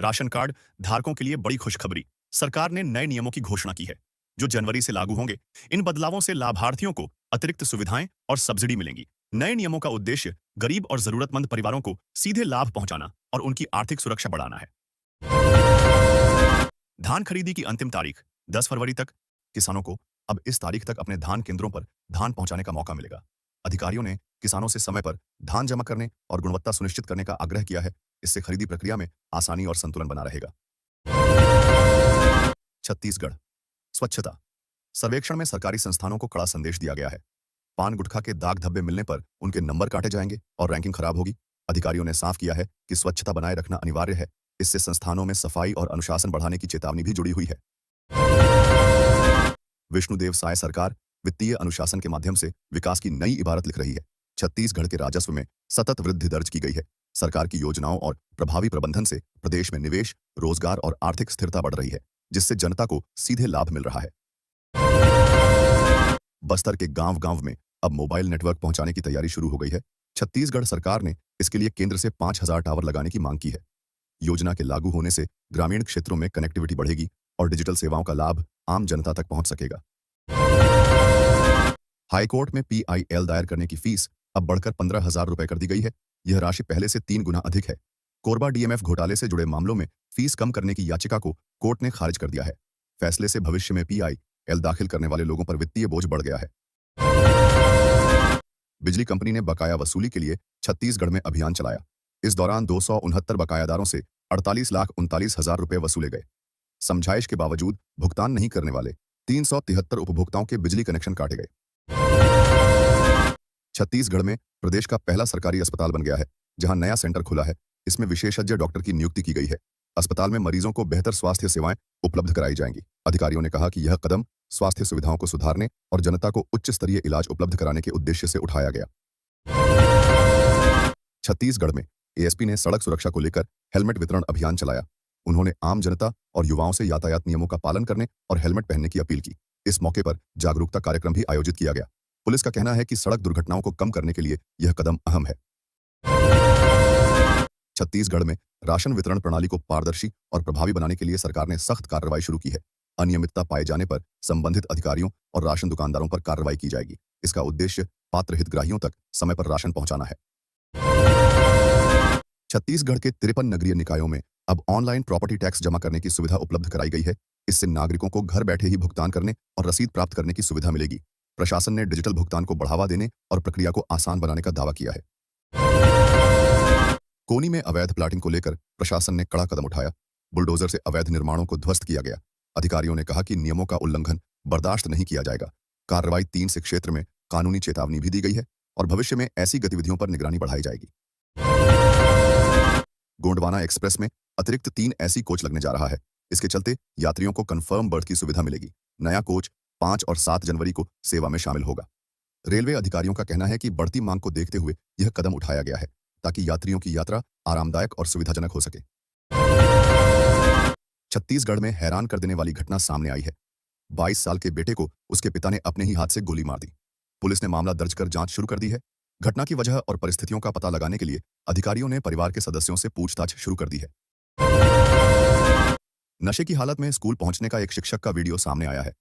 Ration card धारकों के लिए बड़ी खुशखबरी। सरकार ने नए नियमों की घोषणा की है, जो जनवरी से लागू होंगे। इन बदलावों से लाभार्थियों को अतिरिक्त सुविधाएं और सब्सिडी मिलेंगी। नए नियमों का उद्देश्य गरीब और जरूरतमंद परिवारों को सीधे लाभ पहुंचाना और उनकी आर्थिक सुरक्षा बढ़ाना है। धान खरीदी की अंतिम तारीख 10 फरवरी तक। किसानों को अब इस तारीख तक अपने धान केंद्रों पर धान पहुंचाने का मौका मिलेगा। अधिकारियों ने किसानों से समय पर धान जमा करने और गुणवत्ता सुनिश्चित करने का आग्रह किया है। इससे खरीदी प्रक्रिया में आसानी और संतुलन बना रहेगा। छत्तीसगढ़ स्वच्छता सर्वेक्षण में सरकारी संस्थानों को कड़ा संदेश दिया गया है। पान गुटखा के दाग धब्बे मिलने पर उनके नंबर काटे जाएंगे और रैंकिंग खराब होगी। अधिकारियों ने साफ किया है कि स्वच्छता बनाए रखना अनिवार्य है। इससे संस्थानों में सफाई और अनुशासन बढ़ाने की चेतावनी भी जुड़ी हुई है। विष्णुदेव साय सरकार वित्तीय अनुशासन के माध्यम से विकास की नई इबारत लिख रही है। छत्तीसगढ़ के राजस्व में सतत वृद्धि दर्ज की गई है। सरकार की योजनाओं और प्रभावी प्रबंधन से प्रदेश में निवेश, रोजगार और आर्थिक स्थिरता बढ़ रही है, जिससे जनता को सीधे लाभ मिल रहा है। बस्तर के गांव-गांव में अब मोबाइल नेटवर्क पहुंचाने की तैयारी शुरू हो गई है। छत्तीसगढ़ सरकार ने इसके लिए केंद्र से 5,000 टावर लगाने की मांग की है। योजना के लागू होने से ग्रामीण क्षेत्रों में कनेक्टिविटी बढ़ेगी और डिजिटल सेवाओं का लाभ आम जनता तक पहुंच सकेगा। हाईकोर्ट में पीआईएल दायर करने की फीस अब बढ़कर 15,000 रुपए कर दी गई है। यह राशि पहले से 3 गुना अधिक है। कोरबा डीएमएफ घोटाले से जुड़े मामलों में फीस कम करने की याचिका को कोर्ट ने खारिज कर दिया है। फैसले से भविष्य में पीआईएल दाखिल करने वाले लोगों पर वित्तीय बोझ बढ़ गया है। बिजली कंपनी ने बकाया वसूली के लिए छत्तीसगढ़ में अभियान चलाया। इस दौरान 269 बकायादारों से 48,39,000 रुपए वसूले गए। समझाइश के बावजूद भुगतान नहीं करने वाले 373 उपभोक्ताओं के बिजली कनेक्शन काटे गए। छत्तीसगढ़ में प्रदेश का पहला सरकारी अस्पताल बन गया है, जहां नया सेंटर खुला है। इसमें विशेषज्ञ डॉक्टर की नियुक्ति की गई है। अस्पताल में मरीजों को बेहतर स्वास्थ्य सेवाएं उपलब्ध कराई जाएंगी। अधिकारियों ने कहा कि यह कदम स्वास्थ्य सुविधाओं को सुधारने और जनता को उच्च स्तरीय इलाज उपलब्ध कराने के उद्देश्य से उठाया गया। छत्तीसगढ़ में एएसपी ने सड़क सुरक्षा को लेकर हेलमेट वितरण अभियान चलाया। उन्होंने आम जनता और युवाओं से यातायात नियमों का पालन करने और हेलमेट पहनने की अपील की। इस मौके पर जागरूकता कार्यक्रम भी आयोजित किया गया। पुलिस का कहना है कि सड़क दुर्घटनाओं को कम करने के लिए यह कदम अहम है। छत्तीसगढ़ में राशन वितरण प्रणाली को पारदर्शी और प्रभावी बनाने के लिए सरकार ने सख्त कार्रवाई शुरू की है। अनियमितता पाए जाने पर संबंधित अधिकारियों और राशन दुकानदारों पर कार्रवाई की जाएगी। इसका उद्देश्य पात्र हितग्राहियों तक समय पर राशन पहुंचाना है। छत्तीसगढ़ के 53 नगरीय निकायों में अब ऑनलाइन प्रॉपर्टी टैक्स जमा करने की सुविधा उपलब्ध कराई गई है। इससे नागरिकों को घर बैठे ही भुगतान करने और रसीद प्राप्त करने की सुविधा मिलेगी। प्रशासन ने डिजिटल भुगतान को बढ़ावा देने और प्रक्रिया को आसान बनाने का दावा किया है। कोनी में अवैध प्लाटिंग को लेकर प्रशासन ने कड़ा कदम उठाया। बुलडोजर से अवैध निर्माणों को ध्वस्त किया गया। अधिकारियों ने कहा कि नियमों का उल्लंघन बर्दाश्त नहीं किया जाएगा। कार्रवाई 3 से क्षेत्र में कानूनी चेतावनी भी दी गई है और भविष्य में ऐसी गतिविधियों पर निगरानी बढ़ाई जाएगी। गोंडवाना एक्सप्रेस में अतिरिक्त 3 ऐसी कोच लगने जा रहा है। इसके चलते यात्रियों को कंफर्म बर्थ की सुविधा मिलेगी। नया कोच 5 और 7 जनवरी को सेवा में शामिल होगा। रेलवे अधिकारियों का कहना है कि बढ़ती मांग को देखते हुए यह कदम उठाया गया है, ताकि यात्रियों की यात्रा आरामदायक और सुविधाजनक हो सके। छत्तीसगढ़ में हैरान कर देने वाली घटना सामने आई है। 22 साल के बेटे को उसके पिता ने अपने ही हाथ से गोली मार दी। पुलिस ने मामला दर्ज कर जांच शुरू कर दी है। घटना की वजह और परिस्थितियों का पता लगाने के लिए अधिकारियों ने परिवार के सदस्यों से पूछताछ शुरू कर दी है। नशे की हालत में स्कूल पहुंचने का एक शिक्षक का वीडियो सामने आया है।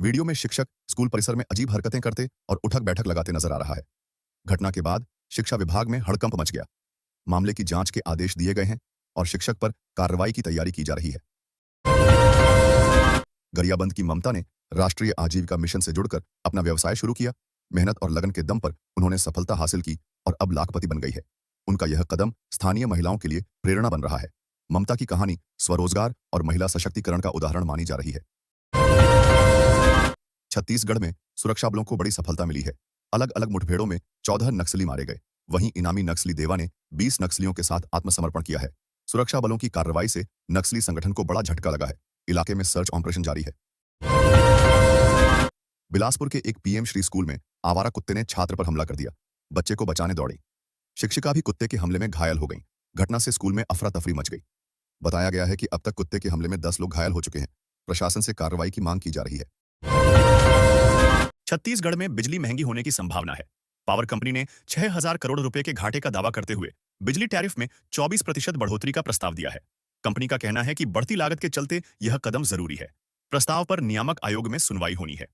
वीडियो में शिक्षक स्कूल परिसर में अजीब हरकतें करते और उठक बैठक लगाते नजर आ रहा है। घटना के बाद शिक्षा विभाग में हड़कंप मच गया। मामले की जांच के आदेश दिए गए हैं और शिक्षक पर कार्रवाई की तैयारी की जा रही है। गरियाबंद की ममता ने राष्ट्रीय आजीविका मिशन से जुड़कर अपना व्यवसाय शुरू किया। मेहनत और लगन के दम पर उन्होंने सफलता हासिल की और अब लाखपति बन गई है। उनका यह कदम स्थानीय महिलाओं के लिए प्रेरणा बन रहा है। ममता की कहानी स्वरोजगार और महिला सशक्तिकरण का उदाहरण मानी जा रही है। छत्तीसगढ़ में सुरक्षा बलों को बड़ी सफलता मिली है। अलग अलग मुठभेड़ों में 14 नक्सली मारे गए। वहीं इनामी नक्सली देवा ने 20 नक्सलियों के साथ आत्मसमर्पण किया है। सुरक्षा बलों की कार्रवाई से नक्सली संगठन को बड़ा झटका लगा है। इलाके में सर्च ऑपरेशन जारी है। बिलासपुर के एक पीएम श्री स्कूल में आवारा कुत्ते ने छात्र पर हमला कर दिया। बच्चे को बचाने दौड़ी। शिक्षिका भी कुत्ते के हमले में घायल हो गई। घटना से स्कूल में अफरा तफरी मच गई। बताया गया है कि अब तक कुत्ते के हमले में 10 लोग घायल हो चुके हैं। प्रशासन से कार्रवाई की मांग की जा रही है। छत्तीसगढ़ में बिजली महंगी होने की संभावना है। पावर कंपनी ने 6,000 करोड़ रुपए के घाटे का दावा करते हुए बिजली टैरिफ में 24% बढ़ोतरी का प्रस्ताव दिया है। कंपनी का कहना है कि बढ़ती लागत के चलते यह कदम जरूरी है। प्रस्ताव पर नियामक आयोग में सुनवाई होनी है।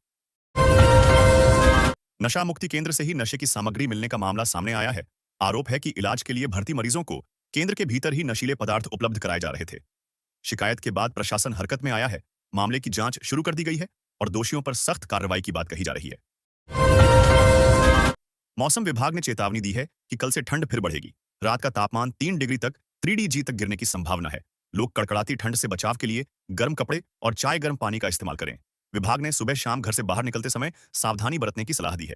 नशा मुक्ति केंद्र से ही नशे की सामग्री मिलने का मामला सामने आया है। आरोप है कि इलाज के लिए भर्ती मरीजों को केंद्र के भीतर ही नशीले पदार्थ उपलब्ध कराए जा रहे थे। शिकायत के बाद प्रशासन हरकत में आया है। मामले की जांच शुरू कर दी गई है और दोषियों पर सख्त कार्रवाई की बात कही जा रही है। मौसम विभाग ने चेतावनी दी है कि कल से ठंड फिर बढ़ेगी। रात का तापमान 3 डिग्री तक 3 तक गिरने की संभावना है। लोग कड़कड़ाती ठंड से बचाव के लिए गर्म कपड़े और चाय गर्म पानी का इस्तेमाल करें। विभाग ने सुबह शाम घर से बाहर निकलते समय सावधानी बरतने की सलाह दी है।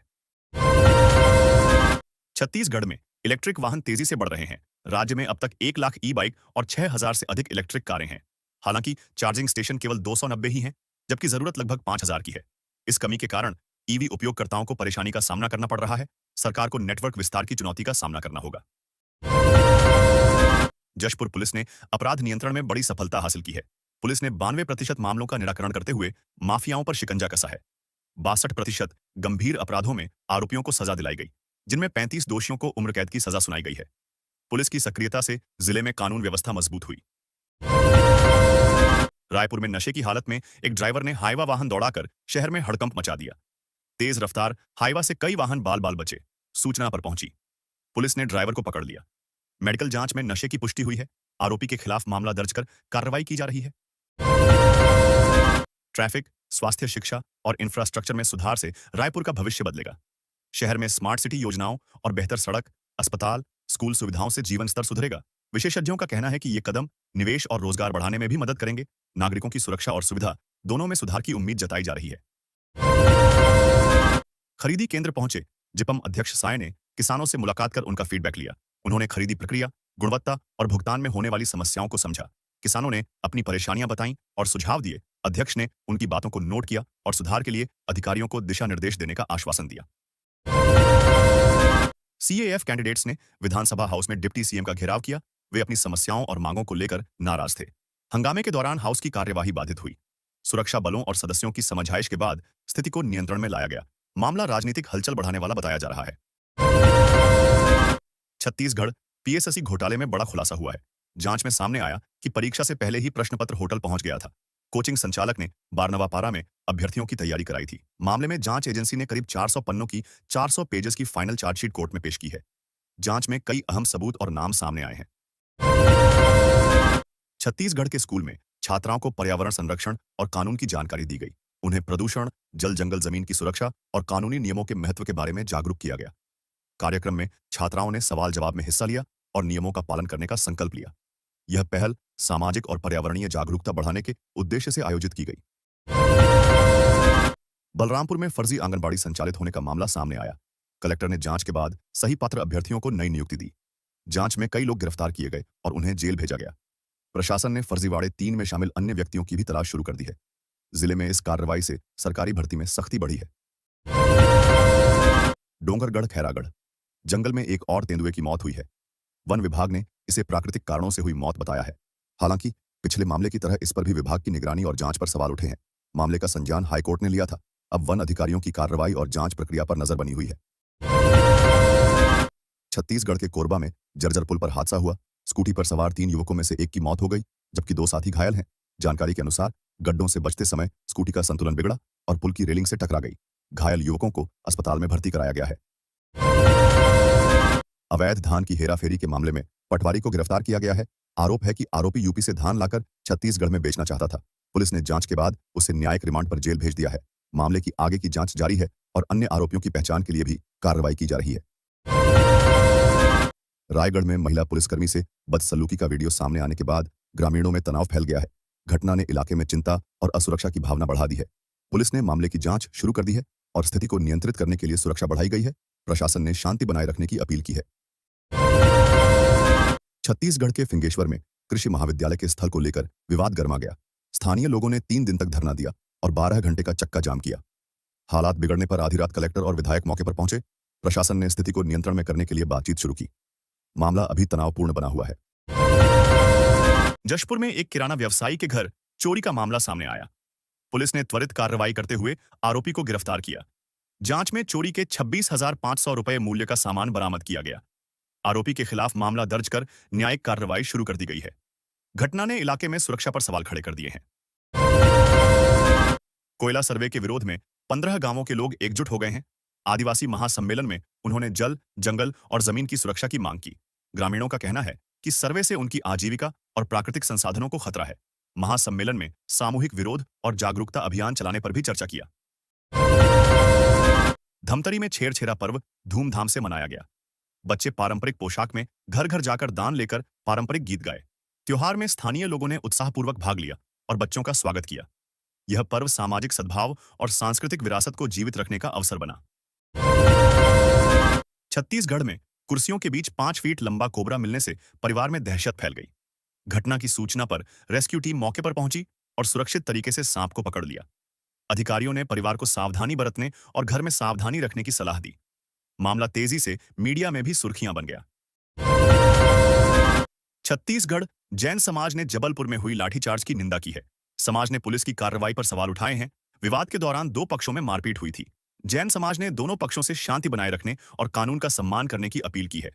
छत्तीसगढ़ में इलेक्ट्रिक वाहन तेजी से बढ़ रहे हैं। राज्य में अब तक 1 लाख ई बाइक और 6,000 से अधिक इलेक्ट्रिक कारें हैं। हालांकि चार्जिंग स्टेशन केवल 290 ही हैं, जबकि जरूरत लगभग 5,000 की है। इस कमी के कारण ईवी उपयोगकर्ताओं को परेशानी का सामना करना पड़ रहा है। सरकार को नेटवर्क विस्तार की चुनौती का सामना करना होगा। जशपुर पुलिस ने अपराध नियंत्रण में बड़ी सफलता हासिल की है। पुलिस ने 92% मामलों का निराकरण करते हुए माफियाओं पर शिकंजा कसा है। 62% गंभीर अपराधों में आरोपियों को सजा दिलाई गई, जिनमें 35 दोषियों को उम्र कैद की सजा सुनाई गई है। पुलिस की सक्रियता से जिले में कानून व्यवस्था मजबूत हुई। रायपुर में नशे की हालत में एक ड्राइवर ने हाईवा वाहन दौड़ाकर शहर में हड़कंप मचा दिया। तेज रफ्तार हाईवा से कई वाहन बाल बाल बचे। सूचना पर पहुंची पुलिस ने ड्राइवर को पकड़ लिया। मेडिकल जांच में नशे की पुष्टि हुई है। आरोपी के खिलाफ मामला दर्ज कर कार्रवाई की जा रही है। ट्रैफिक, स्वास्थ्य, शिक्षा और इंफ्रास्ट्रक्चर में सुधार से रायपुर का भविष्य बदलेगा। शहर में स्मार्ट सिटी योजनाओं और बेहतर सड़क, अस्पताल, स्कूल सुविधाओं से जीवन स्तर सुधरेगा। विशेषज्ञों का कहना है कि ये कदम निवेश और रोजगार बढ़ाने में भी मदद करेंगे। नागरिकों की सुरक्षा और सुविधा दोनों में सुधार की उम्मीद जताई जा रही है। खरीदी केंद्र पहुंचे जिपम अध्यक्ष साय ने किसानों से मुलाकात कर उनका फीडबैक लिया। उन्होंने खरीदी प्रक्रिया, गुणवत्ता और भुगतान में होने वाली समस्याओं को समझा। किसानों ने अपनी परेशानियां बताईं और सुझाव दिए। अध्यक्ष ने उनकी बातों को नोट किया और सुधार के लिए अधिकारियों को दिशा निर्देश देने का आश्वासन दिया। सीएएफ कैंडिडेट्स ने विधानसभा हाउस में डिप्टी सीएम का घेराव किया। वे अपनी समस्याओं और मांगों को लेकर नाराज थे। हंगामे के दौरान हाउस की कार्यवाही बाधित हुई। सुरक्षा बलों और सदस्यों की समझाइश के बाद स्थिति को नियंत्रण में लाया गया। मामला राजनीतिक हलचल बढ़ाने वाला बताया जा रहा है। छत्तीसगढ़ पीएसएससी घोटाले में बड़ा खुलासा हुआ है। जांच में सामने आया कि परीक्षा से पहले ही प्रश्न पत्र होटल पहुंच गया था। कोचिंग संचालक ने बारनवापारा में अभ्यर्थियों की तैयारी कराई थी। मामले में जांच एजेंसी ने करीब 400 पन्नों की 400 पेजेस की फाइनल चार्जशीट कोर्ट में पेश की है। जांच में कई अहम सबूत और नाम सामने आए हैं। छत्तीसगढ़ के स्कूल में छात्राओं को पर्यावरण संरक्षण और कानून की जानकारी दी गई। उन्हें प्रदूषण, जल जंगल जमीन की सुरक्षा और कानूनी नियमों के महत्व के बारे में जागरूक किया गया। कार्यक्रम में छात्राओं ने सवाल जवाब में हिस्सा लिया और नियमों का पालन करने का संकल्प लिया। यह पहल सामाजिक और पर्यावरणीय जागरूकता बढ़ाने के उद्देश्य से आयोजित की गई। बलरामपुर में फर्जी आंगनबाड़ी संचालित होने का मामला सामने आया। कलेक्टर ने जांच के बाद सही पात्र अभ्यर्थियों को नई नियुक्ति दी। जांच में कई लोग गिरफ्तार किए गए और उन्हें जेल भेजा गया। प्रशासन ने फर्जीवाड़े 3 में शामिल अन्य व्यक्तियों की भी तलाश शुरू कर दी है। जिले में इस कार्रवाई से सरकारी भर्ती में सख्ती बढ़ी है। डोंगरगढ़ खैरागढ़ जंगल में एक और तेंदुए की मौत हुई है। वन विभाग ने इसे प्राकृतिक कारणों से हुई मौत बताया है। हालांकि पिछले मामले की तरह इस पर भी विभाग की निगरानी और जांच पर सवाल उठे हैं। मामले का संज्ञान हाईकोर्ट ने लिया था। अब वन अधिकारियों की कार्रवाई और जांच प्रक्रिया पर नजर बनी हुई है। छत्तीसगढ़ के कोरबा में जर्जर पुल पर हादसा हुआ। स्कूटी पर सवार 3 युवकों में से एक की मौत हो गई, जबकि 2 साथी घायल हैं। जानकारी के अनुसार गड्ढों से बचते समय स्कूटी का संतुलन बिगड़ा और पुल की रेलिंग से टकरा गई। घायल युवकों को अस्पताल में भर्ती कराया गया है। अवैध धान की हेराफेरी के मामले में पटवारी को गिरफ्तार किया गया है। आरोप है कि आरोपी यूपी से धान लाकर छत्तीसगढ़ में बेचना चाहता था। पुलिस ने जांच के बाद उसे न्यायिक रिमांड पर जेल भेज दिया है। मामले की आगे की जांच जारी है और अन्य आरोपियों की पहचान के लिए भी कार्रवाई की जा रही है। रायगढ़ में महिला पुलिसकर्मी से बदसलूकी का वीडियो सामने आने के बाद ग्रामीणों में तनाव फैल गया है। घटना ने इलाके में चिंता और असुरक्षा की भावना बढ़ा दी है। पुलिस ने मामले की जांच शुरू कर दी है और स्थिति को नियंत्रित करने के लिए सुरक्षा बढ़ाई गई है। प्रशासन ने शांति बनाए रखने की अपील की है। छत्तीसगढ़ के फिंगेश्वर में कृषि महाविद्यालय के स्थल को लेकर विवाद गर्मा गया। स्थानीय लोगों ने 3 दिन तक धरना दिया और 12 घंटे का चक्का जाम किया। हालात बिगड़ने पर आधी रात कलेक्टर और विधायक मौके पर पहुंचे। प्रशासन ने स्थिति को नियंत्रण में करने के लिए बातचीत शुरू की। मामला अभी तनावपूर्ण बना हुआ है। जशपुर में एक किराना व्यवसायी के घर चोरी का मामला सामने आया। पुलिस ने त्वरित कार्रवाई करते हुए आरोपी को गिरफ्तार किया। जांच में चोरी के 26,500 रुपए मूल्य का सामान बरामद किया गया। आरोपी के खिलाफ मामला दर्ज कर न्यायिक कार्रवाई शुरू कर दी गई है। घटना ने इलाके में सुरक्षा पर सवाल खड़े कर दिए हैं। कोयला सर्वे के विरोध में 15 गांवों के लोग एकजुट हो गए हैं। आदिवासी महासम्मेलन में उन्होंने जल, जंगल और जमीन की सुरक्षा की मांग की। ग्रामीणों का कहना है कि सर्वे से उनकी आजीविका और प्राकृतिक संसाधनों को खतरा है। महासम्मेलन में सामूहिक विरोध और जागरूकता अभियान चलाने पर भी चर्चा किया। धमतरी में छेरछेरा पर्व धूमधाम से मनाया गया। बच्चे पारंपरिक पोशाक में घर घर जाकर दान लेकर पारंपरिक गीत गाए। त्योहार में स्थानीय लोगों ने उत्साहपूर्वक भाग लिया और बच्चों का स्वागत किया। यह पर्व सामाजिक सद्भाव और सांस्कृतिक विरासत को जीवित रखने का अवसर बना। छत्तीसगढ़ में कुर्सियों के बीच 5 फीट लंबा कोबरा मिलने से परिवार में दहशत फैल गई। घटना की सूचना पर रेस्क्यू टीम मौके पर पहुंची और सुरक्षित तरीके से सांप को पकड़ लिया। अधिकारियों ने परिवार को सावधानी बरतने और घर में सावधानी रखने की सलाह दी। मामला तेजी से मीडिया में भी सुर्खियां बन गया। छत्तीसगढ़ जैन समाज ने जबलपुर में हुई लाठीचार्ज की निंदा की है। समाज ने पुलिस की कार्रवाई पर सवाल उठाए हैं। विवाद के दौरान 2 पक्षों में मारपीट हुई थी। जैन समाज ने दोनों पक्षों से शांति बनाए रखने और कानून का सम्मान करने की अपील की है।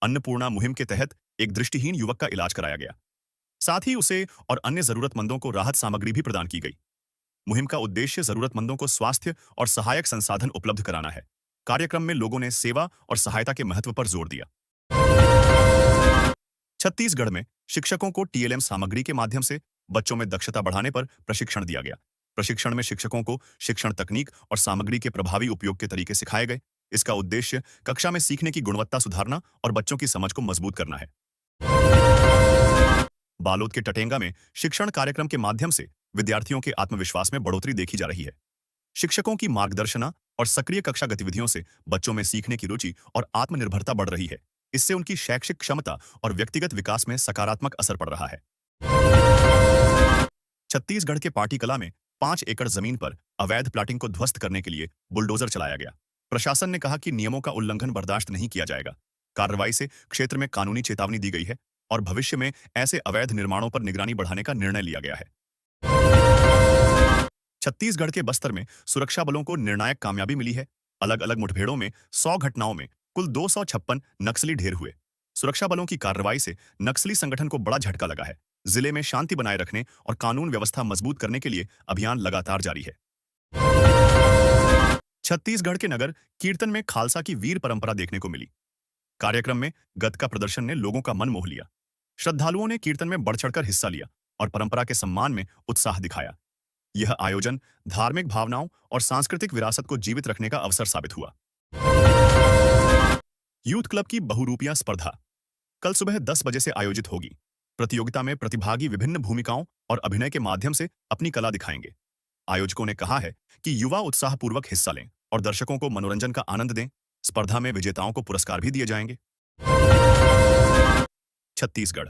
अन्नपूर्णा मुहिम के तहत एक दृष्टिहीन युवक का इलाज कराया गया। साथ ही उसे और अन्य जरूरतमंदों को राहत सामग्री भी प्रदान की गई। मुहिम का उद्देश्य जरूरतमंदों को स्वास्थ्य और सहायक संसाधन उपलब्ध कराना है। कार्यक्रम में लोगों ने सेवा और सहायता के महत्व पर जोर दिया। छत्तीसगढ़ में शिक्षकों को टीएलएम सामग्री के माध्यम से बच्चों में दक्षता बढ़ाने पर प्रशिक्षण दिया गया। प्रशिक्षण में शिक्षकों को शिक्षण तकनीक और सामग्री के प्रभावी उपयोग के तरीके सिखाए गए। इसका उद्देश्य कक्षा में सीखने की गुणवत्ता सुधारना और बच्चों की समझ को मजबूत करना है। बालोद के टटेंगा में शिक्षण कार्यक्रम के माध्यम से विद्यार्थियों के आत्मविश्वास में बढ़ोतरी देखी जा रही है। शिक्षकों की मार्गदर्शना और सक्रिय कक्षा गतिविधियों से बच्चों में सीखने की रुचि और आत्मनिर्भरता बढ़ रही है। इससे उनकी शैक्षिक क्षमता और व्यक्तिगत विकास में सकारात्मक असर पड़ रहा है। छत्तीसगढ़ के पाटीकला में 5 एकड़ जमीन पर अवैध प्लाटिंग को ध्वस्त करने के लिए बुलडोजर चलाया गया। प्रशासन ने कहा कि नियमों का उल्लंघन बर्दाश्त नहीं किया जाएगा। कार्रवाई से क्षेत्र में कानूनी चेतावनी दी गई है और भविष्य में ऐसे अवैध निर्माणों पर निगरानी बढ़ाने का निर्णय लिया गया है। छत्तीसगढ़ के बस्तर में सुरक्षा बलों को निर्णायक कामयाबी मिली है। अलग अलग मुठभेड़ों में 100 घटनाओं में कुल 256 नक्सली ढेर हुए। सुरक्षा बलों की कार्रवाई से नक्सली संगठन को बड़ा झटका लगा है। जिले में शांति बनाए रखने और कानून व्यवस्था मजबूत करने के लिए अभियान लगातार जारी है। छत्तीसगढ़ के नगर कीर्तन में खालसा की वीर परंपरा देखने को मिली। कार्यक्रम में गतका प्रदर्शन ने लोगों का मन मोह लिया। श्रद्धालुओं ने कीर्तन में बढ़ चढ़कर हिस्सा लिया और परंपरा के सम्मान में उत्साह दिखाया। यह आयोजन धार्मिक भावनाओं और सांस्कृतिक विरासत को जीवित रखने का अवसर साबित हुआ। यूथ क्लब की बहुरूपिया स्पर्धा कल सुबह 10 बजे से आयोजित होगी। प्रतियोगिता में प्रतिभागी विभिन्न भूमिकाओं और अभिनय के माध्यम से अपनी कला दिखाएंगे। आयोजकों ने कहा है कि युवा उत्साहपूर्वक हिस्सा लें और दर्शकों को मनोरंजन का आनंद दें। स्पर्धा में विजेताओं को पुरस्कार भी दिए जाएंगे। छत्तीसगढ़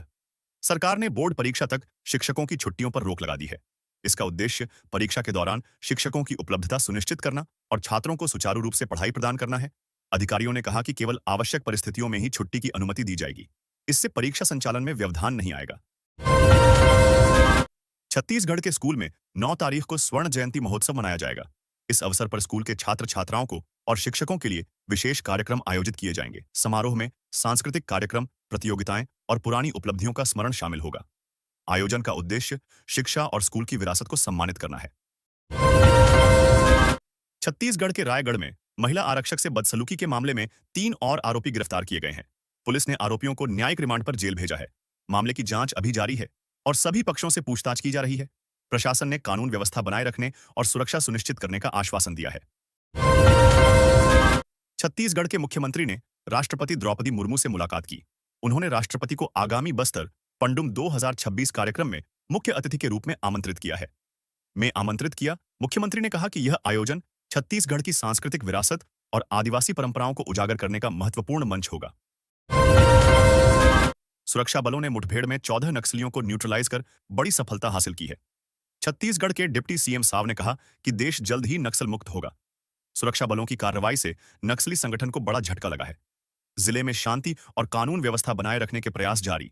सरकार ने बोर्ड परीक्षा तक शिक्षकों की छुट्टियों पर रोक लगा दी है। इसका उद्देश्य परीक्षा के दौरान शिक्षकों की उपलब्धता सुनिश्चित करना और छात्रों को सुचारू रूप से पढ़ाई प्रदान करना है। अधिकारियों ने कहा कि केवल आवश्यक परिस्थितियों में ही छुट्टी की अनुमति दी जाएगी। इससे परीक्षा संचालन में व्यवधान नहीं आएगा। छत्तीसगढ़ के स्कूल में 9 तारीख को स्वर्ण जयंती महोत्सव मनाया जाएगा। इस अवसर पर स्कूल के छात्र छात्राओं को और शिक्षकों के लिए विशेष कार्यक्रम आयोजित किए जाएंगे। समारोह में सांस्कृतिक कार्यक्रम, प्रतियोगिताएं और पुरानी उपलब्धियों का स्मरण शामिल होगा। आयोजन का उद्देश्य शिक्षा और स्कूल की विरासत को सम्मानित करना है। छत्तीसगढ़ के रायगढ़ में महिला आरक्षक से बदसलूकी के मामले में 3 और आरोपी गिरफ्तार किए गए हैं। पुलिस ने आरोपियों को न्यायिक रिमांड पर जेल भेजा है। मामले की जांच अभी जारी है और सभी पक्षों से पूछताछ की जा रही है। प्रशासन ने कानून व्यवस्था बनाए रखने और सुरक्षा सुनिश्चित करने का आश्वासन दिया है। छत्तीसगढ़ के मुख्यमंत्री ने राष्ट्रपति द्रौपदी मुर्मू से मुलाकात की। उन्होंने राष्ट्रपति को आगामी बस्तर पंडुम 2026 कार्यक्रम में मुख्य अतिथि के रूप में आमंत्रित किया। मुख्यमंत्री ने कहा कि यह आयोजन छत्तीसगढ़ की सांस्कृतिक विरासत और आदिवासी परंपराओं को उजागर करने का महत्वपूर्ण मंच होगा। सुरक्षा बलों ने मुठभेड़ में 14 नक्सलियों को न्यूट्रलाइज कर बड़ी सफलता हासिल की है। छत्तीसगढ़ के डिप्टी सीएम साव ने कहा कि देश जल्द ही नक्सल मुक्त होगा। सुरक्षा बलों की कार्रवाई से नक्सली संगठन को बड़ा झटका लगा है। जिले में शांति और कानून व्यवस्था बनाए रखने के प्रयास जारी।